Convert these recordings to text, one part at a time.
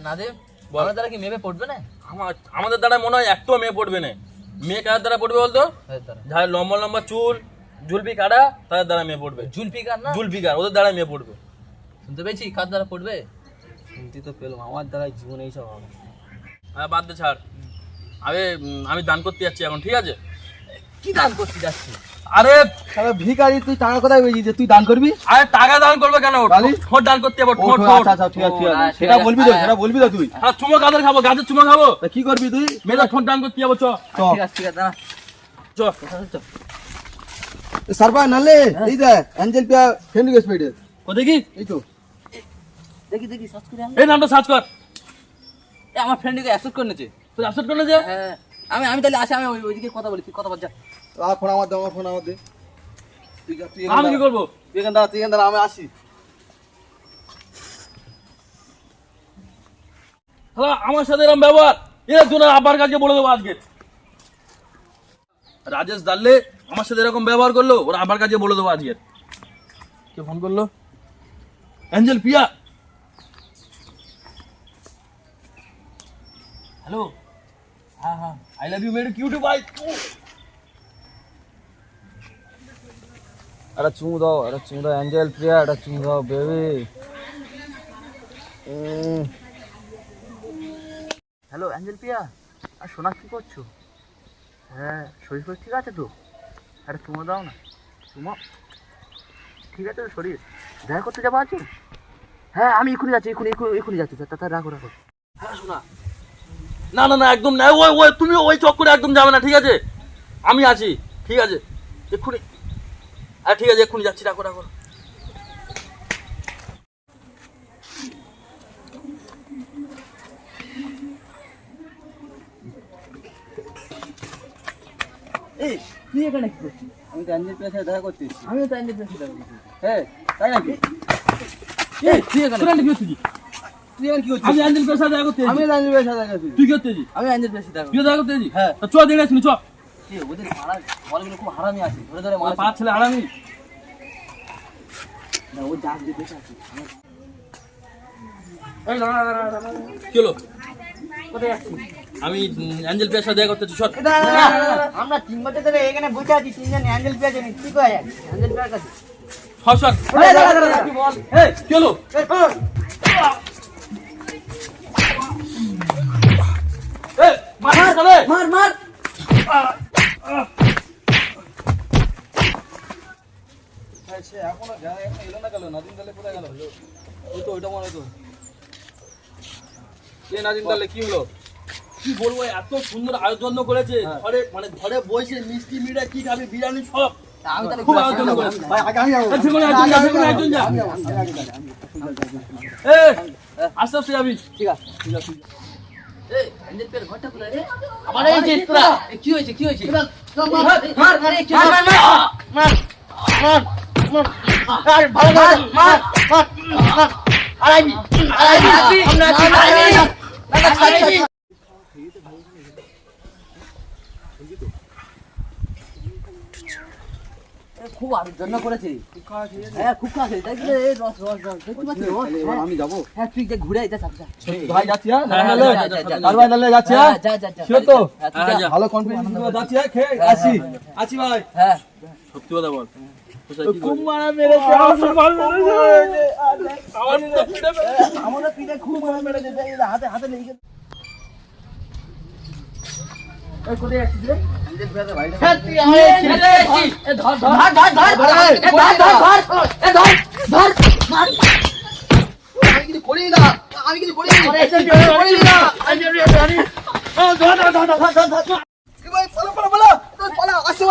নাদিম আমার দ্বারা কি মেয়ে পড়বে না? আমাদের দ্বারা মনে হয় একটু মেয়ে পড়বে না। মেয়ে কার দ্বারা পড়বে বলতো? যার লম্বা লম্বা চুল, জুলপি কাটা, তাদের দ্বারা মেয়ে পড়বে। জুলফিকার না? জুলফিকার, ওদের দ্বারা মেয়ে পড়বে। শুনতে পেয়েছি কার দ্বারা পড়বে? শুনতে তো পেলাম, আমার দ্বারা জীবনে এইসব হবে। হ্যাঁ বাদ দে, ছাড়। আমি দান করতে যাচ্ছি এখন, ঠিক আছে? কি দান করতে যাচ্ছি? আরে শালা ভিখারি, তুই টাকা কোথায় পেয়েছিস যে তুই দান করবি? আরে টাকা দান করবে কেন? ঠোঁট দান করতে যাবো, ঠোঁট। আচ্ছা আচ্ছা, ঠিক আছে ঠিক আছে, সেটা বলবি তো, সেটা বলবি তো তুই। হ্যাঁ, চুমো গাছের খাবো, গাছের চুমো খাবো। তা কি করবি তুই? মেয়েদের ঠোঁট দান করতে যাবো, চ ঠিক আছে দাঁড়া চ। সারবা নালে এই দেখ অ্যাঞ্জেল পিয়া ফ্রেন্ড গেস পেইডে। ও দেখি, এই তো দেখি সার্চ করে এই নামটা সার্চ কর। আমার ফ্রেন্ডকে অ্যাকসেপ্ট করে নিয়েছে। তুই অ্যাকসেপ্ট করলে যে? হ্যাঁ আমি তাহলে আসি, আমি ওইদিকে কথা বলি, তুই কথা বল যা। আর ফোন আমার দে, আমার ফোন আমার দে। তুই যা, তুই আমি কি করবো? তুই এখান দাঁড়া, তুই এখান দাঁড়া, আমি আসি। হ্যাঁ, আমার সাথে এরকম ব্যবহার, এর জন্য আব্বার কাছে বলে দেবো আজকে। রাজেশ জানলে আমার সাথে এরকম ব্যবহার করলো, ওরা আব্বার কাছে বলে দেবো আজকে। কে ফোন করলো? অ্যাঞ্জেল পিয়া। হ্যালো, হ্যাঁ হ্যাঁ, আই লাভ ইউ মেরি কিউটি বয়। আরে চুমু দাও অ্যাঞ্জেল প্রিয়া, এটা চুমু দাও বেবি। হ্যালো অ্যাঞ্জেল পিয়া, আর সোনা কি করছো? হ্যাঁ শরীর ঠিক আছে তো? আরে চুমো দাও না। চুমো ঠিক আছে তো শরীর? দেখা করতে যাবো আছো? হ্যাঁ আমি এখনই যাচ্ছি, এখনই যাচ্ছি। তা রাখো। হ্যাঁ শোনা, না না না, একদম না। ওই তুমি ওই চক্করে একদম যাবে না, ঠিক আছে? আমি আছি, ঠিক আছে? এক্ষুনি, আরে ঠিক আছে, এক্ষুনি যাচ্ছি, রাখো। এই তুই এখানে কি করছিস? আমি তো অ্যাঞ্জেল প্রিয়ার সাথে দেখা করতে এসেছি। আমিও তো অ্যাঞ্জেল পিয়ার সাথে দেখা করছি। হ্যাঁ তাই নাকি? এই তুই এখানে কি করছিস? তুই এখানে কি করছিস? আমি অ্যাঞ্জেল পেশা দেখা করতে আমি এসেছি। অ্যাঞ্জেল প্রিয়ার সাথে দেখা করতে তুই কি করতে এসেছিস? আমি অ্যাঞ্জেল পিয়ার সাথে দেখা তুই দেখা করতে এসেছিস? হ্যাঁ। তা চ দেখে শুনি, চ। করছি। ওদের পাড়া ঘরগুলো খুব হারামি আছে, ধরে মার। পাঁচ ছেলে আরামি। না ও যা যে বেঁচে আছে। কি হলো? আমি অ্যাঞ্জেল পেশা দেখা করতে এসেছি, সর। আমরা 3 বছর ধরে এখানে বসে আছি, তিনজন অ্যাঞ্জেল পেয়ে জানি কি কয় অ্যাঞ্জেল পেয়ার কাছে। সর। কি বল? এই কি হলো? এই মার চলে। মার সে এখনো এলো না, গেল নাদিম দালে কোথায় গেল? ওই তো ওইটা মনে হয় তো। এ নাদিম দালে কি হলো? কি বলবো, এত সুন্দর আয়োজন করেছে। ঘরে বসে মিষ্টি মিঠা কি খাবি, বিরিয়ানি সব আমি তাহলে খুব আয়োজন করেছে। ভাই আগে আমি যাবো। যেকোনো একজন যা। এই আস্তে যাবি। ঠিক আছে। এই অ্যাঞ্জেল পিয়ার ঘরটা কোথায় রে? আবার এই যে তোরা কি হয়েছে? মার কি মার। আর ভালো মার। আড়াইবি আমরা আছি। খুব আয়োজন করেছে। হ্যাঁ খুব কাছে তাই কি এই রস দেখতে পাচ্ছিস? এবার আমি যাবো। হ্যাঁ তুই যে ঘুরে আইতা চাচা। ভাই যাচ্ছি, হ্যাঁ হ্যাঁ, নালে যা। আর ভাই নালে যাচ্ছি, হ্যাঁ যা শিওর তো? হ্যাঁ, তুই যা। ভালো কনফিডেন্স নিয়ে যাচ্ছি, হ্যাঁ খেয়ে আসি ভাই। হ্যাঁ সত্যি কথা বল। খুব মারা মেরেছে, আমাদের পিঠে খুব মারা মেরেছে, হাতে লেগে গেছে। এই কোথায় আসছিস রে? অ্যাঞ্জেল পেয়ার ভাই হ্যাঁ তুই আমি ছেড়ে এসেছি। এ ধর মার। আমি কিছু করিনি না, কি ভাই পালা আসো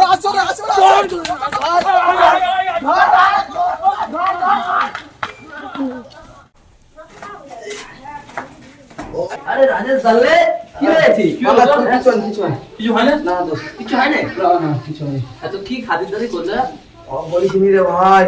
আরে রাজেশ জানলে কি হয়েছে? কিছু হয় না? না দোস্ত, কিছু হয় না? না কিছু নেই। এত কি খাতিরদারি করলে? বলিসনি রে ভাই,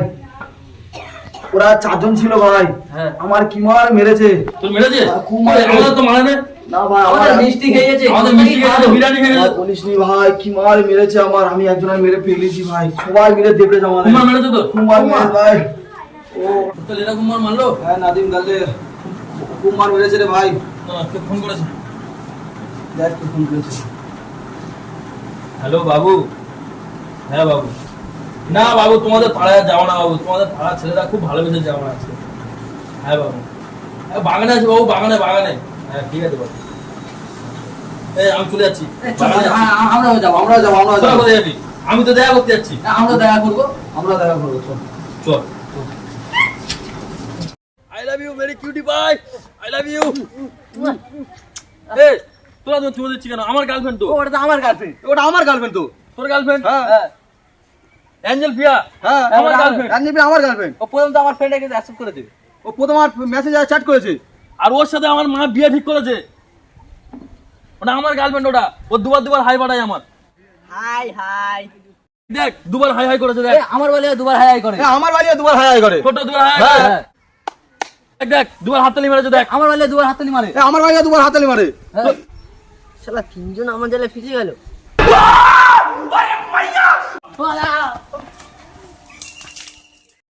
ওরা 4 জন ছিল ভাই। হ্যাঁ আমার কি মার মেরেছে। তোর মেরেছে? খুব মেরেছে। আমাদের তো মারে না। না ভাই আমাদের মিষ্টি খেয়েছে, আমাদের মিষ্টি খেয়েছে, বিরিয়ানি খেয়েছে। বলিসনি ভাই, কি মার মেরেছে আমার। আমি একজনের মেরে ফেলেছি ভাই, সবাই মিলে দেবরেছে আমাদের। কুমার মেরেছে তো? কুমার মেরেছে ভাই। ও তাহলে এরা কুমার মারলো? হ্যাঁ নাদিম দালে কুমার মেরেছে রে ভাই। ও কে ফোন করেছে? দেখ কে ফোন করেছে। হ্যালো বাবু। হ্যাঁ বাবু। না বাবু, তোমাদের পাড়ায় যাও না বাবু, তোমাদের পাড়ার ছেলেরা খুব ভালোবেসে যাও না আজকে। হ্যাঁ বাবু, বাগানে আছে বাবু, বাগানে বাগানে। হ্যাঁ ঠিক আছে বাবু। এই আমি চলে যাচ্ছি বাগানে যাচ্ছি। আমরাও যাবো। তোরা কোথায় যাবি? আমি তো দেখা করতে যাচ্ছি। আমরা দেখা করবো চল। চল। I love you very cutie bye. I love you. এই তোরা তো চলে যাচ্ছি কেন? আমার গার্লফ্রেন্ড তো। ওটা তো আমার গার্লফ্রেন্ড, তো তোর গার্লফ্রেন্ড? হ্যাঁ অ্যাঞ্জেল ফিয়া। হ্যাঁ আমার girlfriend। আমার গার্লফ্রেন্ড। ও প্রথম তো আমার ফ্রেন্ডকে অ্যাকসেপ্ট করে দিবে। ও প্রথম আমার মেসেজ আর চ্যাট করেছে। আর ওর সাথে আমার মা বিয়ে ঠিক করেছে। ওটা আমার গার্লফ্রেন্ড, ওটা ও দুবার হাই পাঠায় আমার। High high. দেখ দুবার হাই হাই করেছে, দেখ। আমার বলে দুবার হাই হাই করে। হ্যাঁ আমার বাড়িও দুবার হাই হাই করে। ছোট দুবার হাই হ্যাঁ। করে। দেখ দেখ দুবার হাততালি মেরেছে, দেখ। আমার বলে দুবার হাততালি মারে। আমার বাড়িও দুবার হাতালি মারে। শালা তিনজন আমার জালে ফেসে গেল।